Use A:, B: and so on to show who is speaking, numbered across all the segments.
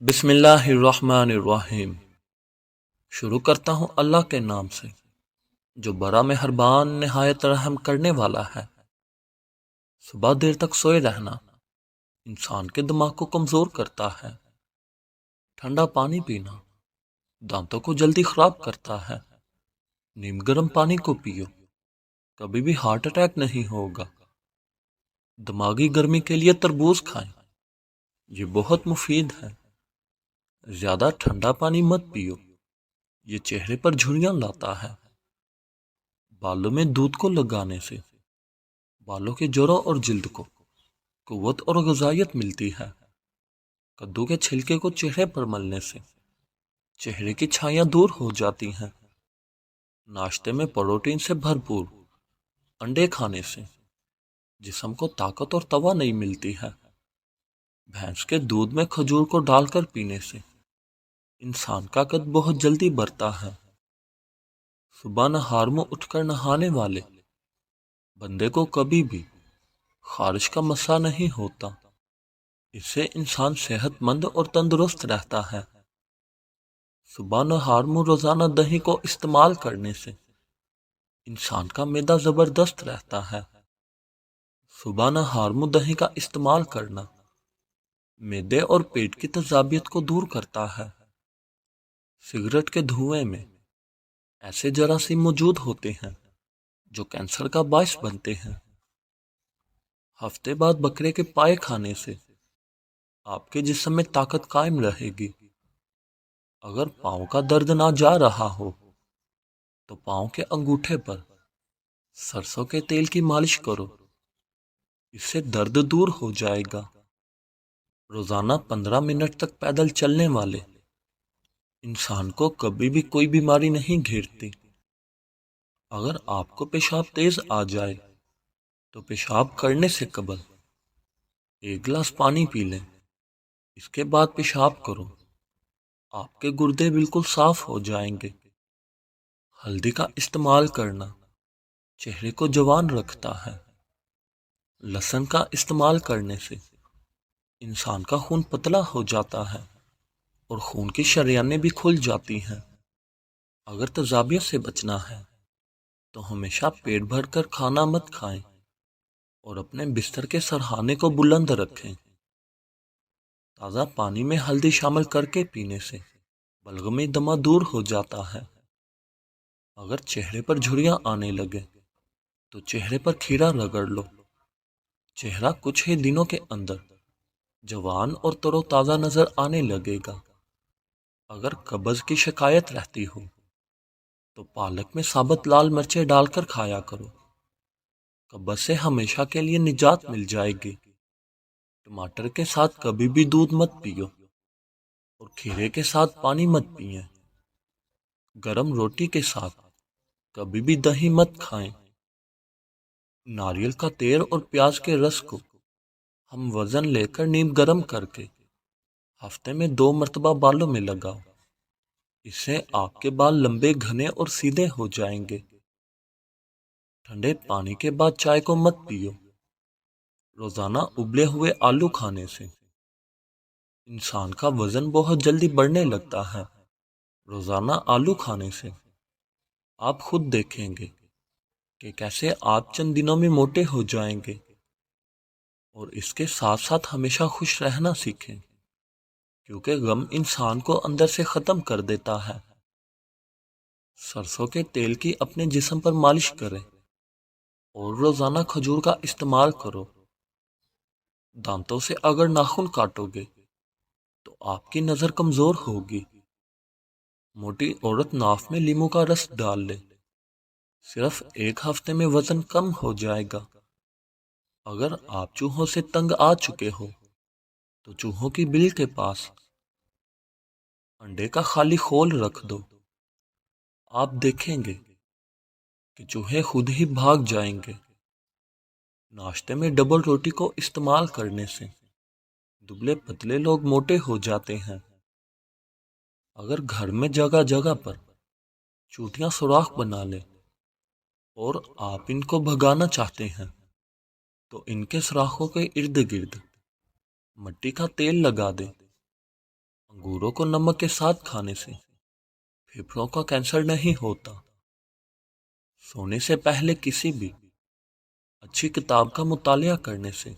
A: بسم اللہ الرحمن الرحیم۔ شروع کرتا ہوں اللہ کے نام سے جو بڑا مہربان نہایت رحم کرنے والا ہے۔ صبح دیر تک سوئے رہنا انسان کے دماغ کو کمزور کرتا ہے۔ ٹھنڈا پانی پینا دانتوں کو جلدی خراب کرتا ہے۔ نیم گرم پانی کو پیو، کبھی بھی ہارٹ اٹیک نہیں ہوگا۔ دماغی گرمی کے لیے تربوز کھائیں، یہ بہت مفید ہے۔ زیادہ ٹھنڈا پانی مت پیو، یہ چہرے پر جھریاں لاتا ہے۔ بالوں میں دودھ کو لگانے سے بالوں کے جڑوں اور جلد کو قوت اور غذائیت ملتی ہے۔ کدو کے چھلکے کو چہرے پر ملنے سے چہرے کی چھائیاں دور ہو جاتی ہیں۔ ناشتے میں پروٹین سے بھرپور انڈے کھانے سے جسم کو طاقت اور توانائی ملتی ہے۔ بھینس کے دودھ میں کھجور کو ڈال کر پینے سے انسان کا قد بہت جلدی بڑھتا ہے۔ صبح نہار منہ اٹھ کر نہانے والے بندے کو کبھی بھی خارش کا مسئلہ نہیں ہوتا۔ اس سے انسان صحت مند اور تندرست رہتا ہے۔ صبح نہار منہ روزانہ دہی کو استعمال کرنے سے انسان کا معدہ زبردست رہتا ہے۔ صبح نہار منہ دہی کا استعمال کرنا معدے اور پیٹ کی تیزابیت کو دور کرتا ہے۔ سگریٹ کے دھوئیں میں ایسے جراثیم موجود ہوتے ہیں جو کینسر کا باعث بنتے ہیں۔ ہفتے بعد بکرے کے پائے کھانے سے آپ کے جسم میں طاقت قائم رہے گی۔ اگر پاؤں کا درد نہ جا رہا ہو تو پاؤں کے انگوٹھے پر سرسوں کے تیل کی مالش کرو، اس سے درد دور ہو جائے گا۔ روزانہ 15 منٹ تک پیدل چلنے والے انسان کو کبھی بھی کوئی بیماری نہیں گھیرتی۔ اگر آپ کو پیشاب تیز آ جائے تو پیشاب کرنے سے قبل 1 گلاس پانی پی لیں، اس کے بعد پیشاب کرو، آپ کے گردے بالکل صاف ہو جائیں گے۔ ہلدی کا استعمال کرنا چہرے کو جوان رکھتا ہے۔ لہسن کا استعمال کرنے سے انسان کا خون پتلا ہو جاتا ہے اور خون کی شریانیں بھی کھل جاتی ہیں۔ اگر تیزابیت سے بچنا ہے تو ہمیشہ پیٹ بھر کر کھانا مت کھائیں اور اپنے بستر کے سرہانے کو بلند رکھیں۔ تازہ پانی میں ہلدی شامل کر کے پینے سے بلغمی دمہ دور ہو جاتا ہے۔ اگر چہرے پر جھریاں آنے لگے تو چہرے پر کھیرا رگڑ لو، چہرہ کچھ ہی دنوں کے اندر جوان اور تر و تازہ نظر آنے لگے گا۔ اگر قبض کی شکایت رہتی ہو تو پالک میں ثابت لال مرچیں ڈال کر کھایا کرو، قبض سے ہمیشہ کے لیے نجات مل جائے گی۔ ٹماٹر کے ساتھ کبھی بھی دودھ مت پیو اور کھیرے کے ساتھ پانی مت پئیں۔ گرم روٹی کے ساتھ کبھی بھی دہی مت کھائیں۔ ناریل کا تیل اور پیاز کے رس کو ہم وزن لے کر نیم گرم کر کے ہفتے میں 2 مرتبہ بالوں میں لگاؤ، اس سے آپ کے بال لمبے، گھنے اور سیدھے ہو جائیں گے۔ ٹھنڈے پانی کے بعد چائے کو مت پیو۔ روزانہ ابلے ہوئے آلو کھانے سے انسان کا وزن بہت جلدی بڑھنے لگتا ہے۔ روزانہ آلو کھانے سے آپ خود دیکھیں گے کہ کیسے آپ چند دنوں میں موٹے ہو جائیں گے، اور اس کے ساتھ ساتھ ہمیشہ خوش رہنا سیکھیں، کیونکہ غم انسان کو اندر سے ختم کر دیتا ہے۔ سرسوں کے تیل کی اپنے جسم پر مالش کریں اور روزانہ کھجور کا استعمال کرو۔ دانتوں سے اگر ناخن کاٹو گے تو آپ کی نظر کمزور ہوگی۔ موٹی عورت ناف میں لیموں کا رس ڈال لے، صرف 1 ہفتے میں وزن کم ہو جائے گا۔ اگر آپ چوہوں سے تنگ آ چکے ہو تو چوہوں کی بل کے پاس انڈے کا خالی خول رکھ دو، آپ دیکھیں گے کہ چوہے خود ہی بھاگ جائیں گے۔ ناشتے میں ڈبل روٹی کو استعمال کرنے سے دبلے پتلے لوگ موٹے ہو جاتے ہیں۔ اگر گھر میں جگہ جگہ پر چوٹیاں سوراخ بنا لیں اور آپ ان کو بھگانا چاہتے ہیں تو ان کے سوراخوں کے ارد گرد مٹی کا تیل لگا دیں۔ انگوروں کو نمک کے ساتھ کھانے سے پھیپھڑوں کا کینسر نہیں ہوتا۔ سونے سے پہلے کسی بھی اچھی کتاب کا مطالعہ کرنے سے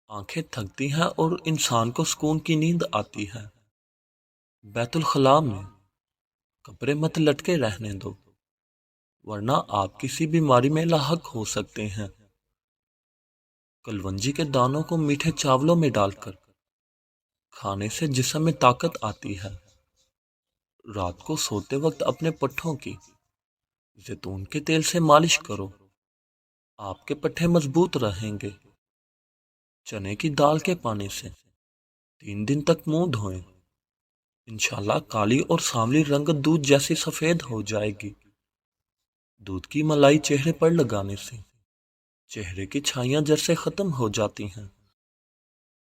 A: آنکھیں تھکتی ہیں اور انسان کو سکون کی نیند آتی ہے۔ بیت الخلاء میں کپڑے مت لٹکے رہنے دو، ورنہ آپ کسی بیماری میں لاحق ہو سکتے ہیں۔ کلونجی کے دانوں کو میٹھے چاولوں میں ڈال کر کھانے سے جسم میں طاقت آتی ہے۔ رات کو سوتے وقت اپنے پٹھوں کی زیتون کے تیل سے مالش کرو، آپ کے پٹھے مضبوط رہیں گے۔ چنے کی دال کے پانی سے 3 دن تک منہ دھوئیں، انشاءاللہ کالی اور سانولی رنگت دودھ جیسی سفید ہو جائے گی۔ دودھ کی ملائی چہرے پر لگانے سے چہرے کی چھائیاں جڑ سے ختم ہو جاتی ہیں۔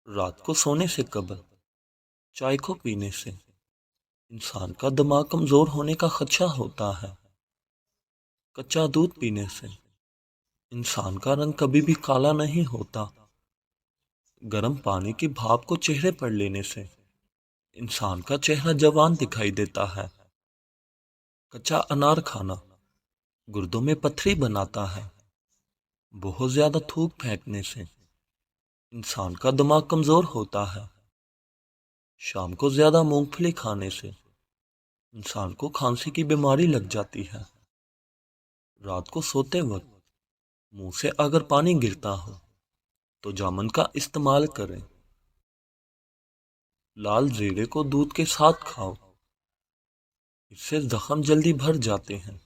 A: رات کو سونے سے قبل چائے کو پینے سے انسان کا دماغ کمزور ہونے کا خدشہ ہوتا ہے۔ کچا دودھ پینے سے انسان کا رنگ کبھی بھی کالا نہیں ہوتا۔ گرم پانی کی بھاپ کو چہرے پر لینے سے انسان کا چہرہ جوان دکھائی دیتا ہے۔ کچا انار کھانا گردوں میں پتھری بناتا ہے۔ بہت زیادہ تھوک پھینکنے سے انسان کا دماغ کمزور ہوتا ہے۔ شام کو زیادہ مونگ پھلی کھانے سے انسان کو کھانسی کی بیماری لگ جاتی ہے۔ رات کو سوتے وقت منہ سے اگر پانی گرتا ہو تو جامن کا استعمال کریں۔ لال زیرے کو دودھ کے ساتھ کھاؤ، اس سے زخم جلدی بھر جاتے ہیں۔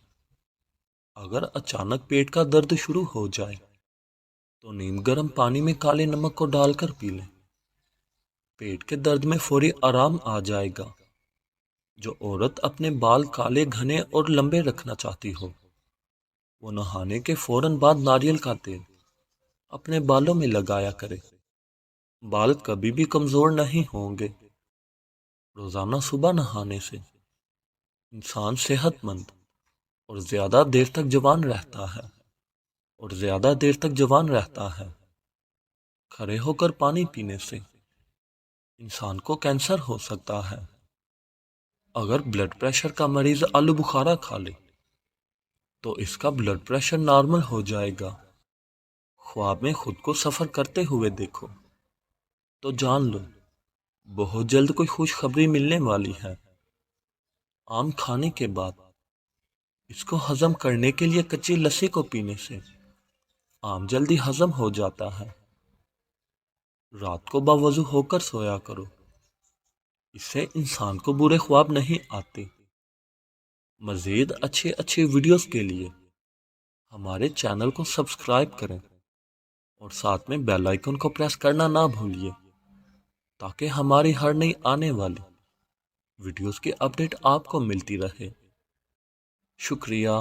A: اگر اچانک پیٹ کا درد شروع ہو جائے تو نیم گرم پانی میں کالے نمک کو ڈال کر پی لیں، پیٹ کے درد میں فوری آرام آ جائے گا۔ جو عورت اپنے بال کالے گھنے اور لمبے رکھنا چاہتی ہو وہ نہانے کے فوراً بعد ناریل کا تیل اپنے بالوں میں لگایا کرے، بال کبھی بھی کمزور نہیں ہوں گے۔ روزانہ صبح نہانے سے انسان صحت مند اور زیادہ دیر تک جوان رہتا ہے۔ کھڑے ہو کر پانی پینے سے انسان کو کینسر ہو سکتا ہے۔ اگر بلڈ پریشر کا مریض آلو بخارا کھا لے تو اس کا بلڈ پریشر نارمل ہو جائے گا۔ خواب میں خود کو سفر کرتے ہوئے دیکھو تو جان لو بہت جلد کوئی خوشخبری ملنے والی ہے۔ آم کھانے کے بعد اس کو ہضم کرنے کے لیے کچی لسی کو پینے سے آم جلدی ہضم ہو جاتا ہے۔ رات کو باوضو ہو کر سویا کرو، اس سے انسان کو برے خواب نہیں آتے۔ مزید اچھی ویڈیوز کے لیے ہمارے چینل کو سبسکرائب کریں اور ساتھ میں بیل آئیکن کو پریس کرنا نہ بھولیے تاکہ ہماری ہر نئی آنے والی ویڈیوز کی اپڈیٹ آپ کو ملتی رہے۔ شکریہ۔